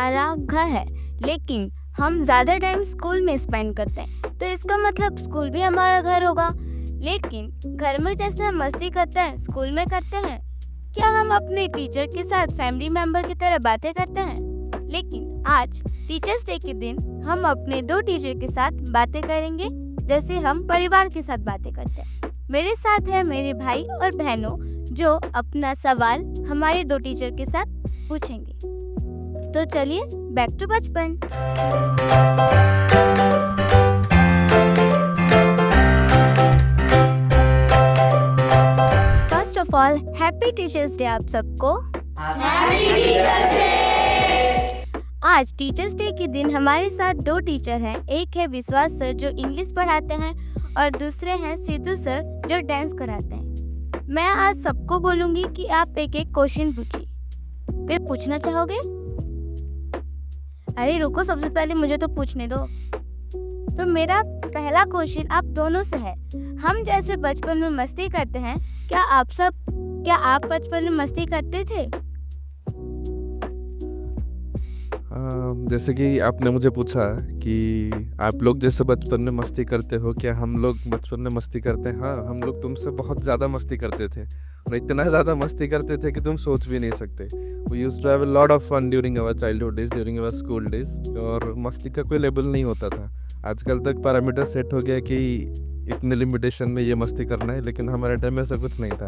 हमारा घर है, लेकिन हम ज़्यादा टाइम स्कूल में स्पेंड करते हैं, तो इसका मतलब स्कूल भी हमारा घर होगा। लेकिन घर में जैसे हम मस्ती करते हैं, स्कूल में करते हैं। क्या हम अपने टीचर के साथ फैमिली मेंबर की तरह बातें करते हैं? लेकिन आज टीचर्स डे के दिन हम अपने 2 टीचर के साथ बातें करेंगे, जैसे हम परिवार के साथ बातें करते हैं। मेरे साथ है मेरे भाई और बहनों, जो अपना सवाल हमारे 2 टीचर के साथ पूछेंगे। तो चलिए बैक टू बचपन। First of all happy teachers day आप सबको। Happy teachers day. आज टीचर्स डे के दिन हमारे साथ 2 टीचर हैं। एक है विश्वास सर जो इंग्लिश पढ़ाते हैं और दूसरे हैं सिद्धू सर जो डांस कराते हैं। मैं आज सबको बोलूंगी कि आप एक एक क्वेश्चन पूछिए। वे पूछना चाहोगे? अरे रुको, सबसे पहले मुझे तो पूछने दो। तो मेरा पहला क्वेश्चन आप दोनों से है। हम जैसे बचपन में मस्ती करते हैं, क्या आप बचपन में मस्ती करते थे? जैसे कि आपने मुझे पूछा कि आप लोग जैसे बचपन में मस्ती करते हो, क्या हम लोग बचपन में मस्ती करते हैं? हाँ, हम लोग तुमसे बहुत ज़्यादा मस्ती करते थे और इतना ज़्यादा मस्ती करते थे कि तुम सोच भी नहीं सकते। We used to have a lot of fun during our childhood days, during our school days. और मस्ती का कोई लेवल नहीं होता था। आजकल तक पैरामीटर सेट हो गया कि इतने लिमिटेशन में ये मस्ती करना है, लेकिन हमारे टाइम में ऐसा कुछ नहीं था।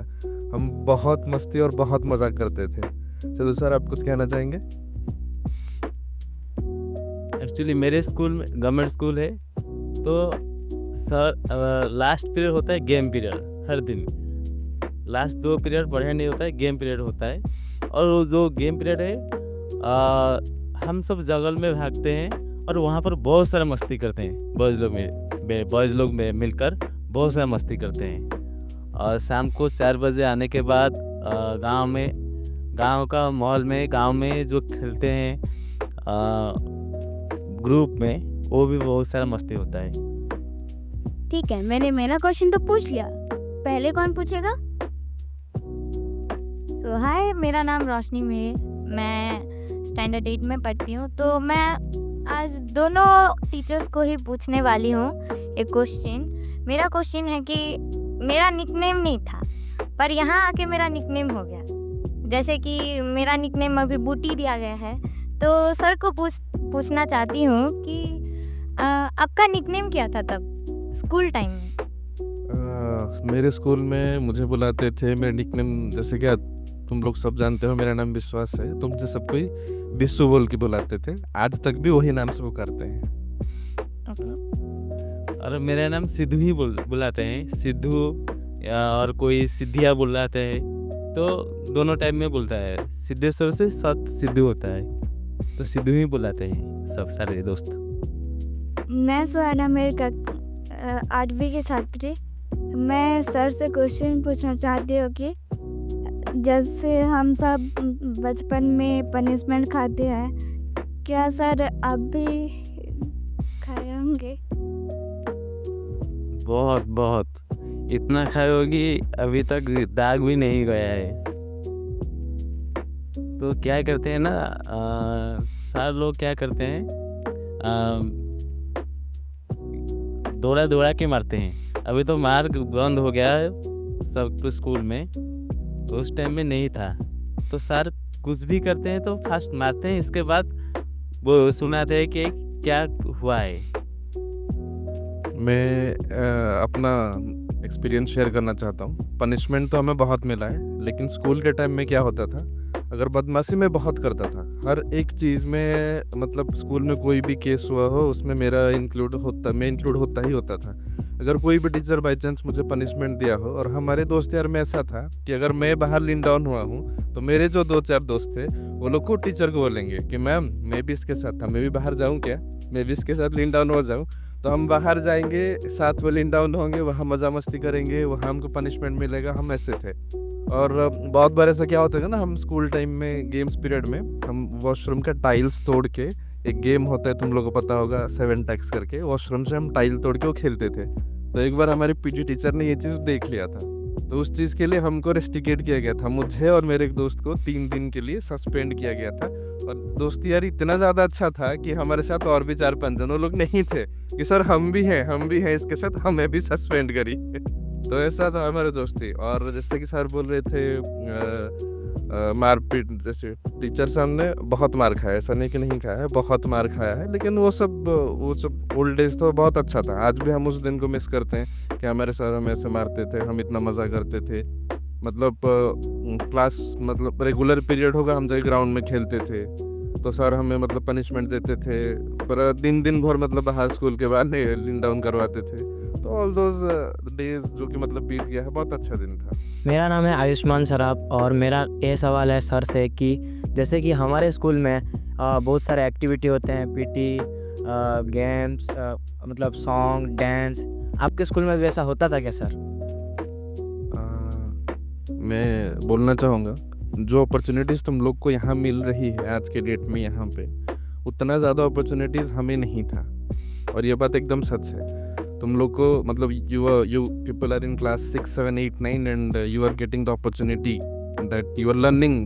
हम बहुत मस्ती और बहुत मजाक करते थे। चलो सर, आप कुछ कहना चाहेंगे? एक्चुअली मेरे स्कूल में गवर्नमेंट स्कूल है, तो सर लास्ट पीरियड होता है गेम पीरियड। हर दिन लास्ट 2 पीरियड पढ़ाई नहीं होता है, गेम पीरियड होता है। और वो जो गेम पीरियड है हम सब जंगल में भागते हैं और वहाँ पर बहुत सारा मस्ती करते हैं। बॉयज़ लोग में मिलकर बहुत सारा मस्ती करते हैं। और शाम को 4 बजे आने के बाद गांव का माहौल में, गांव में जो खेलते हैं ग्रुप में, वो भी बहुत सारा मस्ती होता है। ठीक है, मैंने मेरा क्वेश्चन तो पूछ लिया। पहले कौन पूछेगा? हाय, मेरा नाम रोशनी है। मैं स्टैंडर्ड 8 में पढ़ती हूँ। तो मैं आज दोनों टीचर्स को ही पूछने वाली हूँ एक क्वेश्चन। मेरा क्वेश्चन है कि मेरा निकनेम नहीं था, पर यहाँ आके मेरा निकनेम हो गया। जैसे कि मेरा निकनेम अभी बूटी दिया गया है। तो सर को पूछना चाहती हूँ कि आपका निकनेम क्या था तब स्कूल टाइम में? मेरे स्कूल में मुझे बुलाते थे, मेरा निकनेम जैसे कि तुम लोग सब जानते हो, मेरा नाम विश्वास है। तुम सब कोई बिस्सू बोल के बुलाते थे। आज तक भी वही नाम से पुकारते हैं। और मेरा नाम सिद्धू ही बुलाते हैं, सिद्धू, और कोई सिद्धिया बुलाते हैं। तो दोनों टाइम में बोलता है। सिद्धेश्वर से सिद्धू होता है, तो सिद्धू ही बुलाते हैं सब सारे दोस्त। मैं सुहाना, मेरे 8वीं की छात्री। मैं सर से क्वेश्चन पूछना चाहती हूँ कि जैसे हम सब बचपन में पनिशमेंट खाते हैं, क्या सर आप भी खाए होंगे? बहुत इतना खाए होगी, अभी तक दाग भी नहीं गया है। तो क्या करते हैं ना, सारे लोग क्या करते हैं, दौड़ा के मारते हैं। अभी तो मार बंद हो गया है सब स्कूल में, उस टाइम में नहीं था। तो सर कुछ भी करते हैं तो फर्स्ट मारते हैं, इसके बाद वो सुनाते हैं कि क्या हुआ है। मैं अपना एक्सपीरियंस शेयर करना चाहता हूँ। पनिशमेंट तो हमें बहुत मिला है, लेकिन स्कूल के टाइम में क्या होता था, अगर बदमाशी मैं बहुत करता था। हर एक चीज़ में, मतलब स्कूल में कोई भी केस हुआ हो उसमें मैं इंक्लूड होता ही होता था। अगर कोई भी टीचर बाई चांस मुझे पनिशमेंट दिया हो, और हमारे दोस्त यार में ऐसा था कि अगर मैं बाहर लीन डाउन हुआ हूँ तो मेरे जो 2-4 दोस्त थे वो लोग को टीचर को बोलेंगे कि मैम मैं भी इसके साथ था, मैं भी बाहर जाऊँ क्या, मैं भी इसके साथ लीन डाउन हो जाऊँ। तो हम बाहर जाएंगे, साथ में लीन डाउन होंगे, वहाँ मज़ा मस्ती करेंगे, वहाँ हमको पनिशमेंट मिलेगा। हम ऐसे थे। और बहुत बार ऐसा क्या होता है ना, हम स्कूल टाइम में गेम्स पीरियड में हम वॉशरूम का टाइल्स तोड़ के, एक गेम होता है तुम लोगों को पता होगा 7 टैक्स करके, वॉशरूम से हम टाइल तोड़ के वो खेलते थे। तो एक बार हमारे पीटी टीचर ने ये चीज़ देख लिया था, तो उस चीज़ के लिए हमको रेस्टिकेट किया गया था। मुझे और मेरे एक दोस्त को 3 दिन के लिए सस्पेंड किया गया था और दोस्ती यार इतना ज़्यादा अच्छा था कि हमारे साथ और भी 4-5 जन वो लोग नहीं थे कि सर हम भी हैं इसके साथ, हमें भी सस्पेंड करी। तो ऐसा था हमारी दोस्ती। और जैसे कि सर बोल रहे थे मारपीट, जैसे टीचर हमने बहुत मार खाया, ऐसा नहीं कि नहीं खाया है, बहुत मार खाया है, लेकिन वो सब ओल्ड डेज तो बहुत अच्छा था। आज भी हम उस दिन को मिस करते हैं कि हमारे सर हमें ऐसे मारते थे, हम इतना मज़ा करते थे। मतलब क्लास मतलब रेगुलर पीरियड होगा, हम जाके ग्राउंड में खेलते थे, तो सर हमें मतलब पनिशमेंट देते थे, पर दिन भर मतलब बाहर स्कूल के बाद लीन डाउन करवाते थे। तो ऑल दोज डेज जो कि मतलब बीत गया है, बहुत अच्छा दिन था। मेरा नाम है आयुष्मान सराफ और मेरा ये सवाल है सर से कि जैसे कि हमारे स्कूल में बहुत सारे एक्टिविटी होते हैं, पीटी, गेम्स, मतलब सॉन्ग, डांस। आपके स्कूल में वैसा होता था क्या सर? मैं बोलना चाहूँगा, जो अपॉर्चुनिटीज़ तुम लोग को यहाँ मिल रही है आज के डेट में यहाँ पे, उतना ज़्यादा अपॉर्चुनिटीज़ हमें नहीं था। और ये बात एकदम सच है। तुम लोग को मतलब you people are in class 6, 7, 8, 9 and you are getting the opportunity that you are learning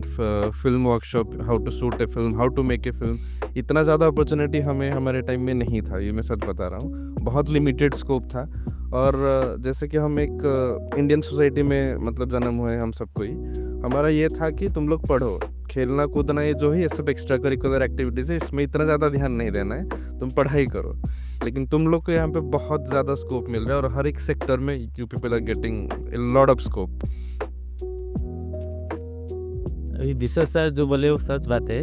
film workshop, how to shoot a film, how to make a film। इतना ज़्यादा अपॉर्चुनिटी हमें हमारे टाइम में नहीं था, ये मैं सच बता रहा हूँ। बहुत लिमिटेड स्कोप था। और जैसे कि हम एक इंडियन सोसाइटी में मतलब जन्म हुए हम सबको ही, हमारा ये था कि तुम लोग पढ़ो, खेलना कूदना ये जो है ये सब एक्स्ट्रा करिकुलर एक्टिविटीज़ है, इसमें इतना ज़्यादा ध्यान नहीं देना है, तुम पढ़ाई करो। लेकिन तुम लोग को यहाँ पे बहुत ज़्यादा स्कोप मिल रहा है और हर एक सेक्टर में you people are getting a lot of scope. अभी विश्व सर जो बोले वो सच बात है।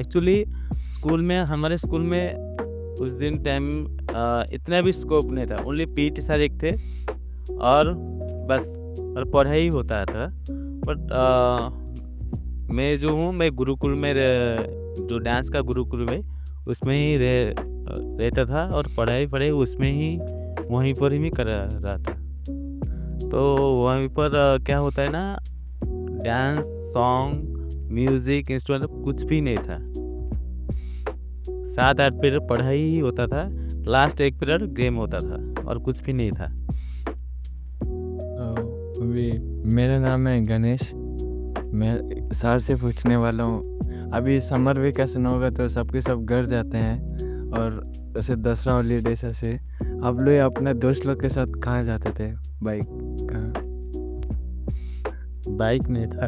एक्चुअली स्कूल में, हमारे स्कूल में उस दिन टाइम इतना भी स्कोप नहीं था। ओनली पीटी सर एक थे और बस, और पढ़ाई होता था। बट मैं जो हूँ, मैं गुरुकुल में जो डांस का गुरुकुल में उसमें ही रहता था और पढ़ाई उसमें ही वहीं पर ही कर रहा था। तो वहीं पर क्या होता है ना, डांस, सॉन्ग, म्यूज़िक, इंस्ट्रूमेंट कुछ भी नहीं था। 7-8 पीरियड पढ़ाई ही होता था, लास्ट 1 पीरियड गेम होता था और कुछ भी नहीं था। अभी मेरा नाम है गणेश। मैं सर से पूछने वाला हूँ, अभी समर वेकेशन होगा तो सबके सब घर जाते हैं और जैसे दसरा हॉलीडेज ऐसे आप लोग अपने दोस्त लोग के साथ कहाँ जाते थे? बाइक बाइक नहीं था।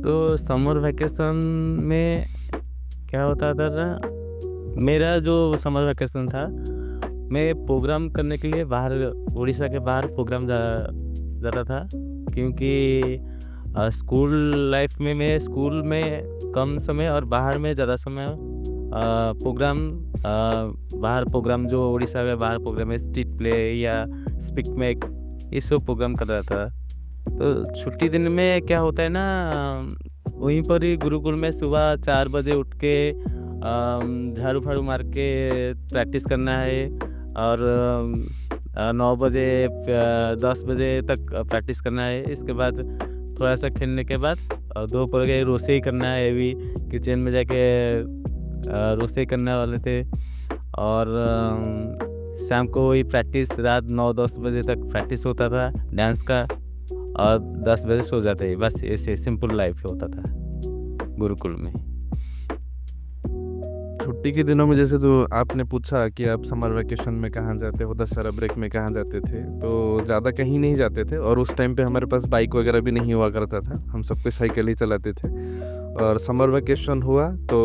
तो समर वैकेशन में क्या होता था ना, मेरा जो समर वैकेशन था, मैं प्रोग्राम करने के लिए बाहर, उड़ीसा के बाहर प्रोग्राम जाता था। क्योंकि स्कूल लाइफ में मैं स्कूल में कम समय और बाहर में ज़्यादा समय प्रोग्राम, बाहर प्रोग्राम जो उड़ीसा के बाहर प्रोग्राम है, स्ट्रीट प्ले या स्पीक मैक, ये सब प्रोग्राम कर रहा था। तो छुट्टी दिन में क्या होता है ना, वहीं पर ही गुरुकुल में सुबह 4 बजे उठ के झाड़ू फाड़ू मार के प्रैक्टिस करना है और 9 बजे 10 बजे तक प्रैक्टिस करना है। इसके बाद थोड़ा सा खेलने के बाद दोपहर के रोसेई करना है, अभी किचन में जाके रोसेई करने वाले थे। और शाम को वही प्रैक्टिस, रात 9-10 बजे तक प्रैक्टिस होता था डांस का और 10 बजे सो जाते हैं। बस ऐसे सिंपल लाइफ होता था गुरुकुल में। छुट्टी के दिनों में जैसे तो आपने पूछा कि आप समर वैकेशन में कहाँ जाते हो, दशहरा ब्रेक में कहाँ जाते थे, तो ज़्यादा कहीं नहीं जाते थे। और उस टाइम पे हमारे पास बाइक वगैरह भी नहीं हुआ करता था, हम सब पे साइकिल ही चलाते थे। और समर वैकेशन हुआ तो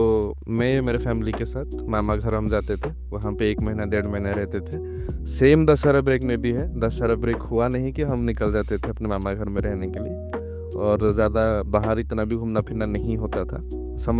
मैं मेरे फैमिली के साथ मामा घर हम जाते थे, वहाँ पे 1 महीना 1.5 महीना रहते थे। सेम दशहरा ब्रेक में भी है, दशहरा ब्रेक हुआ नहीं कि हम निकल जाते थे अपने मामा घर में रहने के लिए। और ज़्यादा बाहर इतना भी घूमना फिरना नहीं होता था,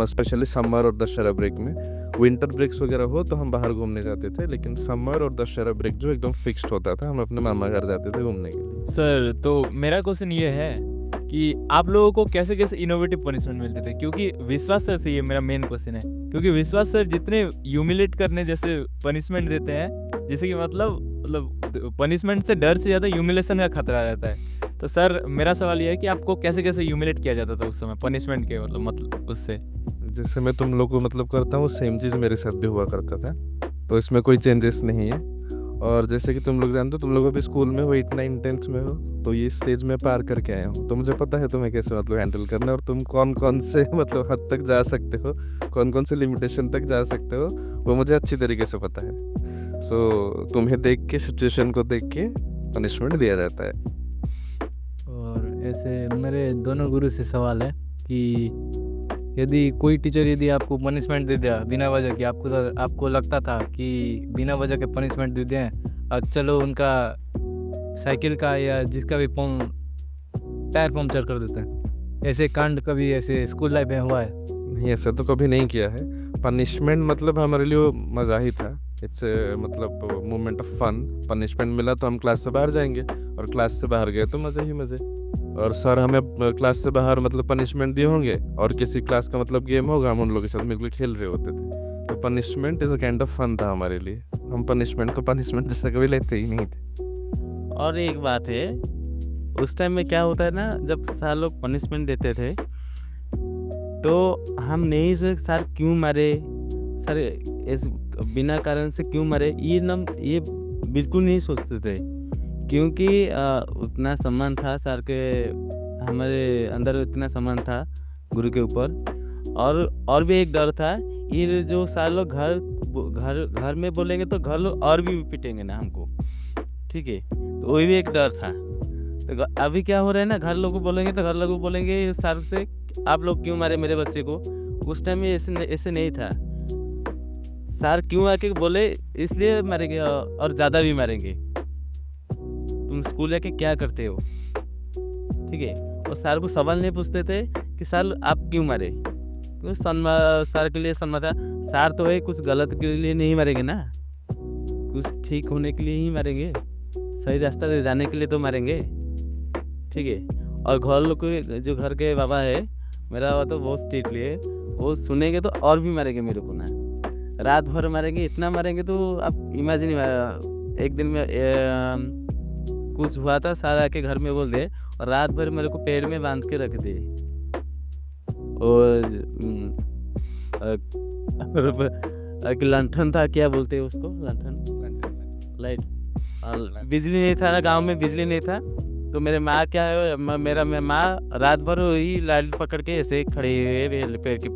स्पेशली समर और दशहरा ब्रेक में। विंटर ब्रेक्स वगैरह हो तो हम बाहर घूमने जाते थे, लेकिन समर और दशहरा ब्रेक जो एकदम फिक्स्ड होता था, हम अपने मामा घर जाते थे घूमने के लिए। सर, तो मेरा क्वेश्चन ये है कि आप लोगों को कैसे कैसे इनोवेटिव पनिशमेंट मिलते थे? क्योंकि विश्वास सर से ये मेरा मेन क्वेश्चन है, क्योंकि विश्वास सर जितने ह्यूमिलेट करने जैसे पनिशमेंट देते हैं, जैसे कि मतलब पनिशमेंट से डर से ज़्यादा ह्यूमिलेशन का खतरा रहता है। तो सर मेरा सवाल ये है कि आपको कैसे कैसे ह्यूमिलेट किया जाता था उस समय पनिशमेंट के मतलब उससे? जैसे मैं तुम लोग को मतलब करता हूँ, सेम चीज़ मेरे साथ भी हुआ करता था, तो इसमें कोई चेंजेस नहीं है। और जैसे कि तुम लोग जानते हो, तुम लोग अभी स्कूल में हो, 8, 9, 10th में हो, तो ये स्टेज में पार करके आया हूँ, तो मुझे पता है तुम्हें कैसे मतलब हैंडल करना है और तुम कौन कौन से मतलब हद तक जा सकते हो, कौन कौन से लिमिटेशन तक जा सकते हो, वो मुझे अच्छी तरीके से पता है। सो तुम्हें देख के, सिचुएशन को देख के पनिशमेंट दिया जाता है। और ऐसे मेरे दोनों गुरु से सवाल है कि यदि कोई टीचर यदि आपको पनिशमेंट दे दिया बिना वजह की, आपको लगता था कि बिना वजह के पनिशमेंट दे दें और चलो उनका साइकिल का या जिसका भी टायर पंक्चर कर देते हैं, ऐसे कांड कभी ऐसे स्कूल लाइफ में हुआ है? नहीं, ऐसा तो कभी नहीं किया है। पनिशमेंट मतलब हमारे लिए वो मज़ा ही था। इट्स मतलब मोमेंट ऑफ फन। पनिशमेंट मिला तो हम क्लास से बाहर जाएंगे, और क्लास से बाहर गए तो मज़े ही मज़े। और सर हमें क्लास से बाहर मतलब पनिशमेंट दिए होंगे, और किसी क्लास का मतलब गेम होगा, हम उन लोगों के साथ मिलकर खेल रहे होते थे। तो punishment is a kind of fun था हमारे लिए। हम पनिशमेंट को पनिशमेंट जैसा कभी लेते ही नहीं थे। और एक बात है, उस टाइम में क्या होता है ना, जब सर लोग पनिशमेंट देते थे तो हम नहीं सोचे सर क्यों मारे, सर इस बिना कारण से क्यों मारे, ये बिल्कुल नहीं सोचते थे, क्योंकि उतना सम्मान था सर के, हमारे अंदर उतना सम्मान था गुरु के ऊपर। और भी एक डर था, ये जो सर लोग घर में बोलेंगे तो घर लोग और भी पिटेंगे ना हमको, ठीक है, तो वही भी एक डर था। तो अभी क्या हो रहा है ना, घर लोग को बोलेंगे तो घर लोग को बोलेंगे सर से आप लोग क्यों मारे मेरे बच्चे को। उस टाइम में ऐसे नहीं था, सर क्यों आके बोले इसलिए मारेंगे, और ज़्यादा भी मारेंगे। तुम स्कूल जाके क्या करते हो, ठीक है। और सर को सवाल नहीं पूछते थे कि सर आप क्यों मारे, तो सर के लिए सम्मान था। सर तो है कुछ गलत के लिए नहीं मारेंगे ना, कुछ ठीक होने के लिए ही मारेंगे, सही रास्ता दे जाने के लिए तो मारेंगे, ठीक है। और घर लोग को, जो घर के बाबा है, मेरा बाबा तो बहुत स्ट्रिक्टली है, वो सुनेंगे तो और भी मारेंगे मेरे को ना, रात भर मारेंगे, इतना मारेंगे तो आप इमेजिन। एक दिन में कुछ हुआ था, सर आके घर में बोल दे और रात भर मेरे को पेड़ में बांध के रख दे, और एक लंठन था, क्या बोलते हैं उसको, लंठन, लाइट, बिजली नहीं था ना, गांव में बिजली नहीं था, तो मेरे माँ क्या है, मेरा माँ रात भर वही लाइट पकड़ के ऐसे खड़े हुए पेड़ के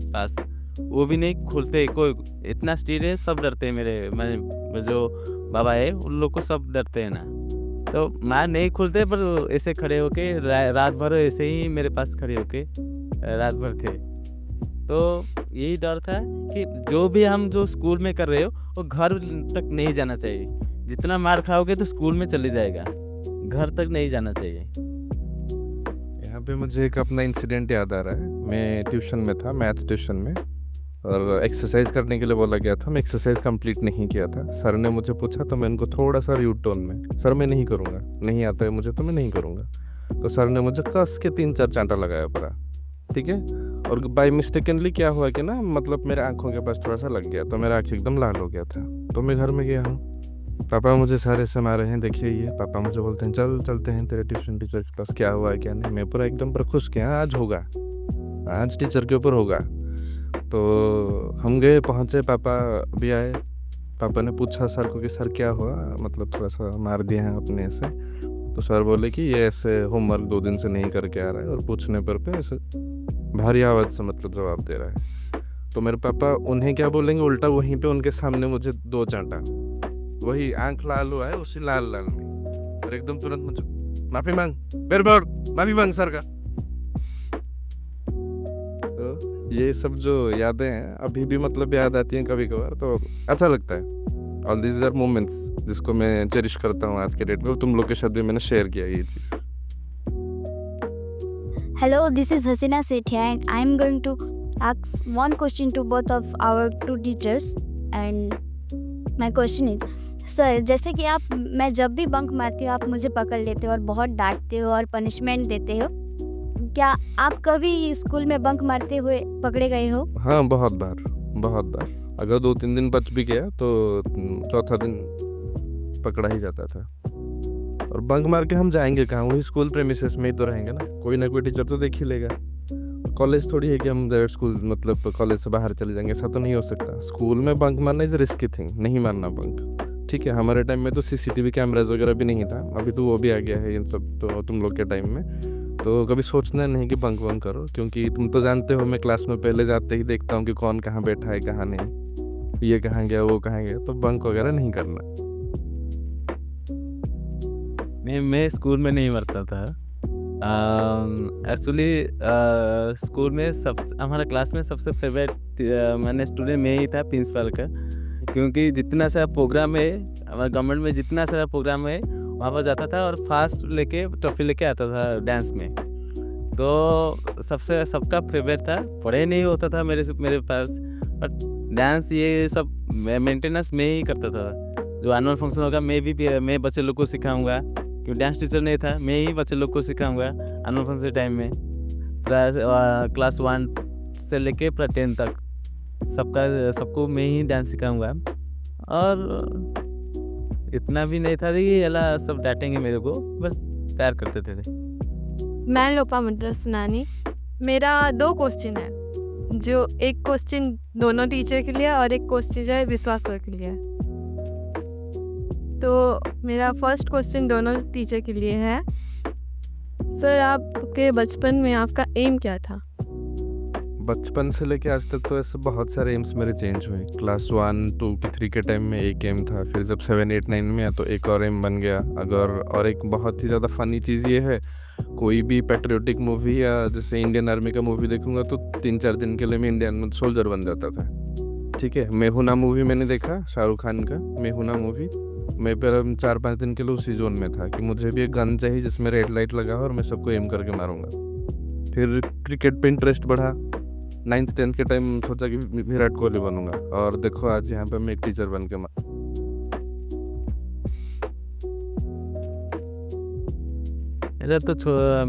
पास, वो भी नहीं खुलते, कोई इतना स्ट्रिक्ट है, सब डरते हैं मेरे जो बाबा है उन लोग को, सब डरते हैं ना। तो माँ नहीं खुलते, पर ऐसे खड़े होके रात भर ऐसे ही मेरे पास खड़े होके रात भर थे। तो यही डर था कि जो भी हम जो स्कूल में कर रहे हो वो घर तक नहीं जाना चाहिए, जितना मार खाओगे तो स्कूल में चले जाएगा, घर तक नहीं जाना चाहिए। यहाँ पे मुझे एक अपना इंसिडेंट याद आ रहा है। मैं ट्यूशन में था, मैथ्स ट्यूशन में, और एक्सरसाइज करने के लिए बोला गया था। मैं एक्सरसाइज कंप्लीट नहीं किया था। सर ने मुझे पूछा तो मैं उनको थोड़ा सा रूड टोन में, सर मैं नहीं करूँगा, नहीं आता है मुझे तो मैं नहीं करूँगा। तो सर ने मुझे कस के 3-4 चांटा लगाया पड़ा, ठीक है। और बाई मिस्टेकनली क्या हुआ कि ना, मतलब मेरे आँखों के पास थोड़ा सा लग गया, तो मेरा आँख एकदम लाल हो गया था। तो मैं घर में गया हूँ, पापा मुझे सारे से मारे हैं, देखिए ये। पापा मुझे बोलते हैं चलते हैं तेरे ट्यूशन टीचर के पास, क्या हुआ है क्या नहीं। मैं पूरा एकदम पर खुश किया, आज होगा, आज टीचर के ऊपर होगा। तो हम गए, पहुँचे, पापा भी आए। पापा ने पूछा सर को कि सर क्या हुआ, मतलब थोड़ा सा मार दिया है अपने से। तो सर बोले कि ये ऐसे होमवर्क 2 दिन से नहीं करके आ रहा है, और पूछने पर पे ऐसे भारी आवाज़ से मतलब जवाब दे रहा है। तो मेरे पापा उन्हें क्या बोलेंगे, उल्टा वहीं पे उनके सामने मुझे 2 चांटा, वही आंख लाल हुआ है उसी लाल में, और एकदम तुरंत मुझे माफ़ी मांग, माफ़ी मांग सर का। तो ये सब जो यादें हैं अभी भी मतलब याद आती हैं कभी कभार, तो अच्छा लगता है। ऑल दीज आर मोमेंट्स जिसको मैं चेरिश करता हूँ आज के डेट में। तुम लोग के साथ भी मैंने शेयर किया ये चीज़। Hello, this is Hasina Sethia and I am going to ask one question to both of our 2 teachers. And my question is, sir जैसे कि मैं जब भी बंक मारती हूँ आप मुझे पकड़ लेते हो और बहुत डांटते हो और पनिशमेंट देते हो, क्या आप कभी स्कूल में बंक मारते हुए पकड़े गए हो? हाँ, बहुत बार। अगर 2-3 दिन बच भी गया तो चौथा दिन पकड़ा ही जाता था। और बंक मार के हम जाएंगे कहाँ, वही स्कूल प्रेमिसेस में ही तो रहेंगे ना, कोई ना कोई टीचर तो देख ही लेगा। कॉलेज थोड़ी है कि हम स्कूल मतलब कॉलेज से बाहर चले जाएंगे, ऐसा तो नहीं हो सकता। स्कूल में बंक मारना इज रिस्की थिंग, नहीं मारना बंक, ठीक है, हमारे टाइम में तो सीसीटीवी कैमराज वगैरह भी नहीं था, अभी तो वो भी आ गया है इन सब तो तुम लोग के टाइम में। तो कभी सोचना नहीं कि बंक वंक करो, क्योंकि तुम तो जानते हो मैं क्लास में पहले जाते ही देखता हूँ कि कौन कहाँ बैठा है कहाँ नहीं, ये कहाँ गया वो कहाँ गया, तो बंक वगैरह नहीं करना। मैं स्कूल में नहीं मरता था एक्चुअली। स्कूल में हमारा क्लास में सबसे फेवरेट मैंने स्टूडेंट में ही था प्रिंसिपल का, क्योंकि जितना सारा प्रोग्राम है हमारे गवर्नमेंट में, जितना सारा प्रोग्राम है वहाँ पर जाता था और फास्ट लेके ट्रॉफी लेके आता था डांस में। तो सबका फेवरेट था। पढ़े नहीं होता था मेरे पास, बट डांस ये सब मेंटेनेंस में ही करता था। जो एनुअल फंक्शन होगा मैं बच्चे लोग को सिखाऊंगा, क्योंकि डांस टीचर नहीं था, मैं ही बच्चे लोग को सिखाऊंगा एनुअल फंक्शन टाइम में। क्लास 1 से लेके पूरा 10 तक सबको मैं ही डांस सिखाऊंगा। और इतना भी नहीं था कि अल्लाह सब डांटेंगे मेरे को, बस प्यार करते थे। मैं लोपामुद्रा सुनानी। मेरा 2 क्वेश्चन है, जो एक क्वेश्चन दोनों टीचर के लिए और एक क्वेश्चन जो है विश्वास सर के लिए। तो मेरा फर्स्ट क्वेश्चन दोनों टीचर के लिए है। सर, आपके बचपन में आपका एम क्या था? बचपन से लेके आज तक तो ऐसे बहुत सारे एम्स मेरे चेंज हुए। क्लास 1, 2 की 3 के टाइम में एक एम था, फिर जब 7, 8, 9 में आया तो एक और एम बन गया। और एक बहुत ही ज़्यादा फ़नी चीज़ ये है, कोई भी पैट्रियोटिक मूवी या जैसे इंडियन आर्मी का मूवी देखूंगा तो 3-4 दिन के लिए मैं इंडियन सोल्जर बन जाता था। ठीक है, मैं हूं ना मूवी मैंने देखा, शाहरुख खान का मैं हूं ना मूवी, मैं पर 4-5 दिन के लिए उसी जोन में था कि मुझे भी एक गन चाहिए जिसमें रेड लाइट लगा हो और मैं सबको एम करके मारूंगा। फिर क्रिकेट पे इंटरेस्ट बढ़ा। 9th 10th के टाइम सोचा कि विराट कोहली बनूंगा, और देखो आज यहाँ पे मैं एक टीचर बन के मेरा तो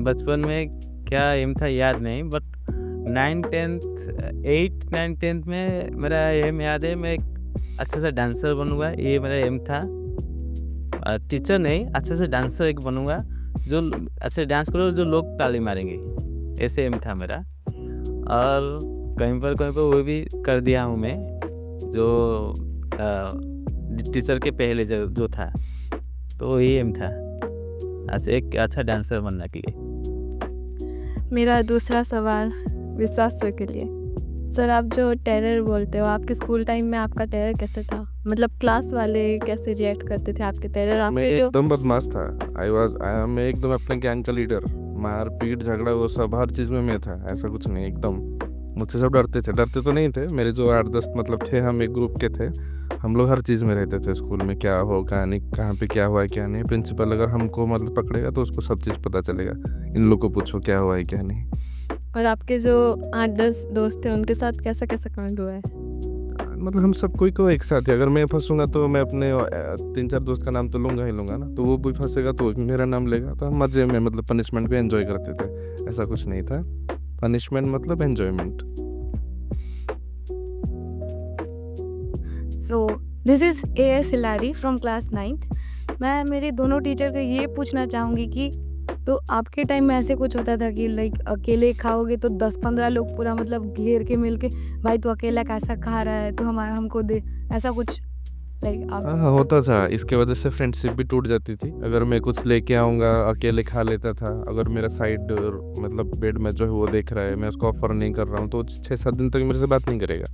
बचपन में क्या एम था याद नहीं, बट 8, 9, 10th में मेरा एम याद है, मैं एक अच्छे से डांसर बनूंगा, ये मेरा एम था। टीचर नहीं, अच्छे से डांसर एक बनूंगा, जो अच्छे डांस करो जो लोग ताली मारेंगे, ऐसे एम था मेरा। और कहीं पर वो भी कर दिया हूँ मैं, जो टीचर के पहले जो था, तो वही एम था, एक अच्छा डांसर बनना के लिए। मेरा दूसरा सवाल विश्वास सर के लिए। सर, आप जो टेरर बोलते हो, आपके स्कूल टाइम में आपका टेरर कैसे था? मतलब क्लास वाले कैसे रिएक्ट करते थे आपके टेरर? मैं आपके जो एकदम बदमाश था। मैं एकदम अपने गैंग का लीडर। मार पीट झगड़ा वो सब हर चीज़ में मैं था, ऐसा कुछ नहीं। एकदम मुझसे सब डरते तो नहीं थे। मेरे जो 8-10 मतलब थे, हम एक ग्रुप के थे, हम लोग हर चीज़ में रहते थे स्कूल में, क्या हो क्या नहीं, कहाँ पे क्या हुआ है क्या नहीं। प्रिंसिपल अगर हमको मतलब पकड़ेगा तो उसको सब चीज़ पता चलेगा, इन लोग को पूछो क्या हुआ है क्या नहीं। और आपके जो 8-10 दोस्त थे उनके साथ कैसा कांड हुआ है? मतलब हम सब कोई को एक साथ ही, अगर मैं फंसूंगा तो मैं अपने 3-4 दोस्त का नाम तो लूंगा ही लूंगा ना, तो वो भी फंसेगा तो मेरा नाम लेगा। तो हम मजे में मतलब पनिशमेंट को एंजॉय करते थे, ऐसा कुछ नहीं था। पनिशमेंट मतलब enjoyment. So this is A.S. Hilari from class 9th। मैं मेरे दोनों टीचर को ये पूछना चाहूँगी कि तो आपके टाइम में ऐसे कुछ होता था कि लाइक अकेले खाओगे तो 10-15 लोग पूरा मतलब घेर के मिल के, भाई तू अकेला कैसा खा रहा है, तो हमको दे, ऐसा कुछ लाइक आप? हाँ होता था। इसके वजह से फ्रेंडशिप भी टूट जाती थी। अगर मैं कुछ लेके आऊँगा अकेले खा लेता था। अगर मेरा साइड मतलब बेड में जो है वो देख रहा है, मैं उसको ऑफर नहीं कर रहा हूँ, तो 6-7 दिन तक मेरे से बात नहीं करेगा।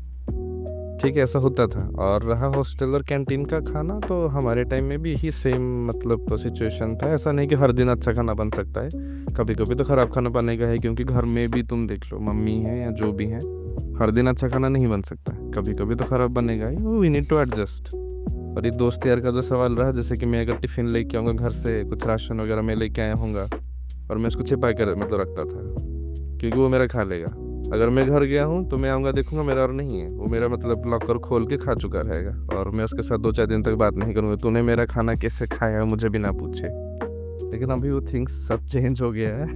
ठीक है, ऐसा होता था। और रहा हॉस्टल और कैंटीन का खाना, तो हमारे टाइम में भी यही सेम मतलब सिचुएशन था। ऐसा नहीं कि हर दिन अच्छा खाना बन सकता है, कभी कभी तो ख़राब खाना बनेगा है, क्योंकि घर में भी तुम देख लो, मम्मी है या जो भी है, हर दिन अच्छा खाना नहीं बन सकता, कभी कभी तो ख़राब बनेगा ही। We need to adjust. और ये दोस्त यार का जो सवाल रहा, जैसे कि मैं अगर टिफ़िन लेके आऊँगा घर से, कुछ राशन वगैरह मैं लेके आया हूँगा, और मैं उसको छिपा कर मतलब रखता था, क्योंकि वो मेरा खा लेगा। अगर मैं घर गया हूँ तो मैं आऊँगा देखूँगा मेरा और नहीं है, वो मेरा मतलब लॉकर खोल के खा चुका रहेगा, और मैं उसके साथ 2-4 दिन तक बात नहीं करूँगा, तूने मेरा खाना कैसे खाया मुझे भी ना पूछे। लेकिन अभी वो थिंग्स सब चेंज हो गया है।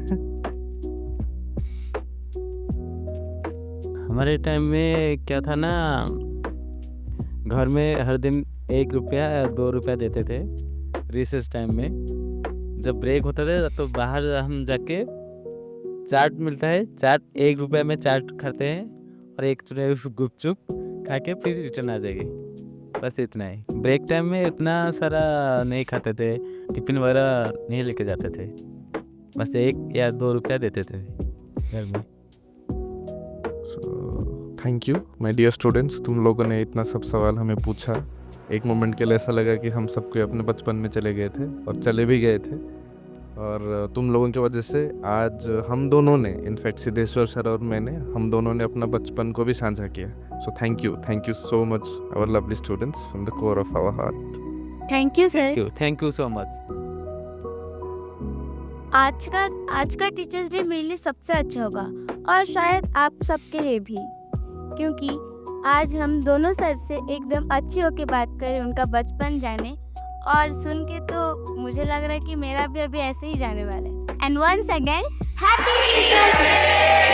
हमारे टाइम में क्या था ना, घर में हर दिन 1 रुपया या 2 रुपया देते थे। रिसेस टाइम में जब ब्रेक होता था तो बाहर हम जाके चाट मिलता है, चाट 1 रुपया में चाट खाते हैं, और 1 गुपचुप खा के फिर रिटर्न आ जाएगी। बस इतना ही। ब्रेक टाइम में इतना सारा नहीं खाते थे, टिफिन वगैरह नहीं लेके जाते थे, बस 1 या 2 रुपया देते थे घर में। So thank you my dear students, तुम लोगों ने इतना सब सवाल हमें पूछा। एक मोमेंट के लिए ऐसा लगा कि हम सबके अपने बचपन में चले गए थे और चले भी गए थे, और तुम लोगों की वजह से आज हम दोनों ने, इनफैक्ट सिद्धेश्वर सर और मैंने, हम दोनों ने अपना बचपन को भी साझा किया। So thank you so much our lovely students from the core of our heart. Thank you sir. Thank you so much. आज का टीचर्स डे मेरे लिए सबसे अच्छा होगा, और शायद आप सबके लिए भी, क्योंकि आज हम दोनों सर से एकदम अच्छे होके बात करें, उनका बचपन जाने, और सुन के तो मुझे लग रहा है कि मेरा भी अभी ऐसे ही जाने वाला है। And once again happy teachers day.